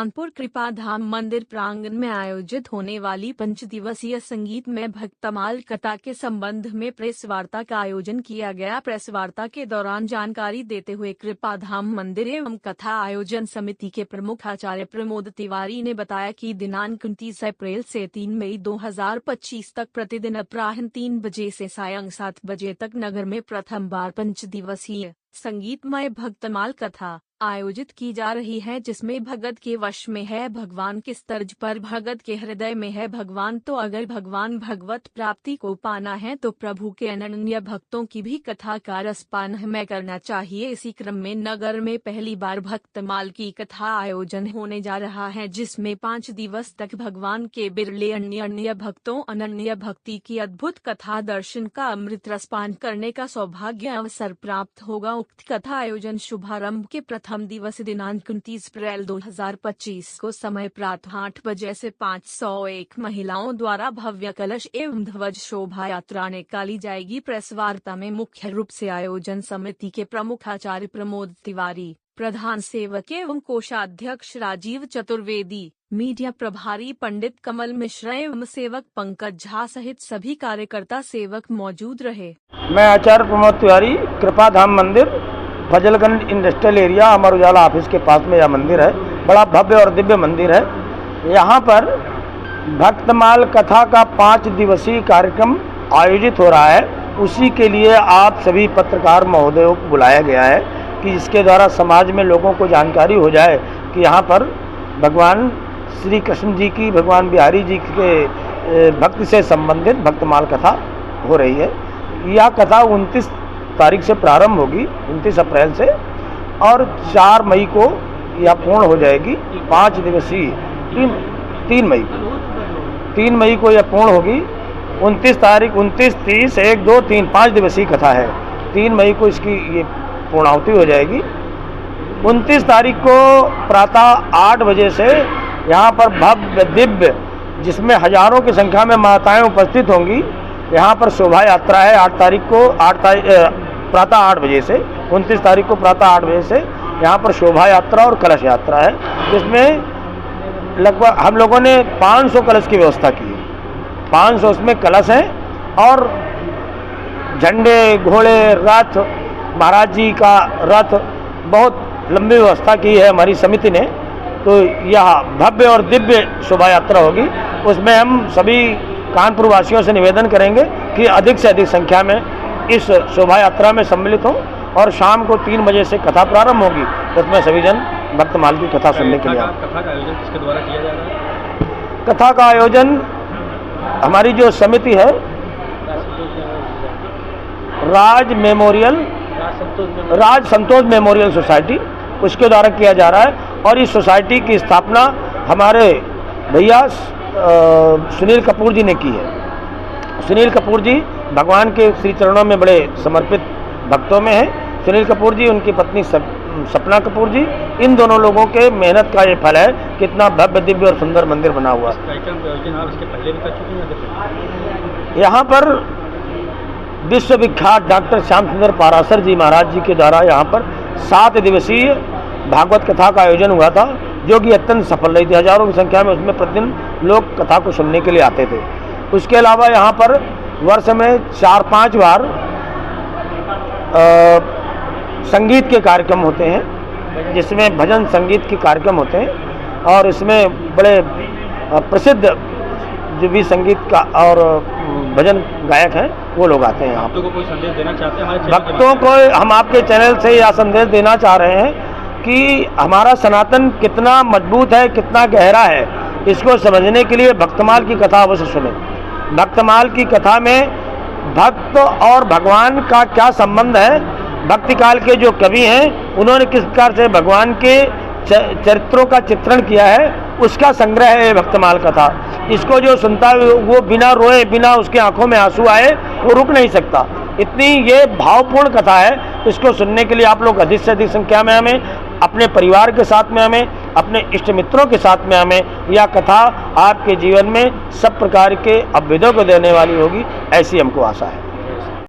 कानपुर कृपा धाम मंदिर प्रांगण में आयोजित होने वाली 5 दिवसीय संगीतमय भक्तमाल कथा के संबंध में प्रेस वार्ता का आयोजन किया गया। प्रेस वार्ता के दौरान जानकारी देते हुए कृपा धाम मंदिर एवं कथा आयोजन समिति के प्रमुख आचार्य प्रमोद तिवारी ने बताया कि दिनांक 29 अप्रैल से 3 मई 2025 तक प्रतिदिन अपराह्न 3 बजे से सायं 7 बजे तक नगर में प्रथम बार 5 दिवसीय संगीतमय भक्तमाल कथा आयोजित की जा रही है, जिसमें भगत के वश में है भगवान, किस तर्ज पर भगत के हृदय में है भगवान। तो अगर भगवान भगवत प्राप्ति को पाना है तो प्रभु के अनन्य भक्तों की भी कथा का रसपान हमें करना चाहिए। इसी क्रम में नगर में पहली बार भक्तमाल की कथा आयोजन होने जा रहा है, जिसमें 5 दिवस तक भगवान के बिरले अन्य भक्तों अनन्य भक्ति की अद्भुत कथा दर्शन का अमृत रसपान करने का सौभाग्य अवसर प्राप्त होगा। उक्त कथा आयोजन शुभारंभ के प्रथम दिवस दिनांक 29 अप्रैल 2025 को समय प्रातः 8 बजे से 501 महिलाओं द्वारा भव्य कलश एवं ध्वज शोभा यात्रा निकाली जाएगी। प्रेस वार्ता में मुख्य रूप से आयोजन समिति के प्रमुख आचार्य प्रमोद तिवारी, प्रधान सेवक एवं कोषाध्यक्ष राजीव चतुर्वेदी, मीडिया प्रभारी पंडित कमल मिश्रा एवं सेवक पंकज झा सहित सभी कार्यकर्ता सेवक मौजूद रहे। मैं आचार्य प्रमोद तिवारी, कृपा धाम मंदिर, Fazalganj industrial area, Amar Ujala office के पास में यह मंदिर है। बड़ा भव्य और दिव्य मंदिर है। यहाँ पर भक्तमाल कथा का 5 दिवसीय कार्यक्रम आयोजित हो रहा है। उसी के लिए आप सभी पत्रकार महोदयों को बुलाया गया है कि इसके द्वारा समाज में लोगों को जानकारी हो जाए कि यहाँ पर भगवान श्री कृष्ण जी की, भगवान बिहारी जी के भक्ति से संबंधित भक्तमाल कथा हो रही है। यह कथा 29 तारीख से प्रारंभ होगी, 29 अप्रैल से, और 4 मई को यह पूर्ण हो जाएगी। 5 दिवसीय 3 मई को यह पूर्ण होगी। 29 तारीख, 29, 30, 1, 2, 3 5 दिवसीय कथा है। 3 मई को इसकी ये पूर्णाहुति हो जाएगी। 29 तारीख को प्रातः 8 बजे से यहाँ पर भव्य दिव्य, जिसमें हजारों की संख्या में माताएं उपस्थित होंगी, यहाँ पर शोभा यात्रा है। 8 तारीख को प्रातः 8 बजे से 29 तारीख को प्रातः 8 बजे से यहाँ पर शोभा यात्रा और कलश यात्रा है, जिसमें लगभग हम लोगों ने 500 कलश की व्यवस्था की है। 500 उसमें कलश हैं और झंडे, घोड़े, रथ, महाराज जी का रथ, बहुत लंबी व्यवस्था की है हमारी समिति ने। तो यह भव्य और दिव्य शोभा यात्रा होगी। उसमें हम सभी कानपुर वासियों से निवेदन करेंगे कि अधिक से अधिक संख्या में इस शोभा यात्रा में सम्मिलित हों, और शाम को 3 बजे से कथा प्रारंभ होगी। उसमें सभी जन भक्तमाल की कथा सुनने के लिए। कथा का आयोजन किसके द्वारा किया जा रहा है? कथा का आयोजन हमारी जो समिति है, राज संतोष मेमोरियल सोसाइटी, उसके द्वारा किया जा रहा है। और इस सोसाइटी की स्थापना हमारे भैया सुनील कपूर जी ने की है। सुनील कपूर जी भगवान के श्री चरणों में बड़े समर्पित भक्तों में हैं। सुनील कपूर जी, उनकी पत्नी सपना कपूर जी, इन दोनों लोगों के मेहनत का ये फल है। कितना भव्य दिव्य और सुंदर मंदिर बना हुआ। यहाँ पर विश्व विख्यात डॉक्टर श्याम सुंदर पाराशर जी महाराज जी के द्वारा यहाँ पर 7 दिवसीय भागवत कथा का आयोजन हुआ था, जो कि अत्यंत सफल रही थी। हजारों की संख्या में उसमें प्रतिदिन लोग कथा को सुनने के लिए आते थे। उसके अलावा यहाँ पर वर्ष में 4-5 बार संगीत के कार्यक्रम होते हैं, जिसमें भजन संगीत के कार्यक्रम होते हैं। और इसमें बड़े प्रसिद्ध जो भी संगीत का और भजन गायक हैं वो लोग आते हैं। भक्तों को कोई संदेश देना चाहते हैं? भक्तों को हम आपके चैनल से यह संदेश देना चाह रहे हैं कि हमारा सनातन कितना मजबूत है, कितना गहरा है, इसको समझने के लिए भक्तमाल की कथा अवश्य सुने। भक्तमाल की कथा में भक्त और भगवान का क्या संबंध है, भक्ति काल के जो कवि हैं उन्होंने किस प्रकार से भगवान के चरित्रों का चित्रण किया है, उसका संग्रह है भक्तमाल कथा। इसको जो सुनता है वो बिना रोए, बिना उसके आंखों में आंसू आए वो रुक नहीं सकता। इतनी ये भावपूर्ण कथा है। इसको सुनने के लिए आप लोग अधिक से अधिक संख्या में हमें, अपने परिवार के साथ में हमें, अपने इष्ट मित्रों के साथ में हमें, यह कथा आपके जीवन में सब प्रकार के अभ्युदय को देने वाली होगी, ऐसी हमको आशा है।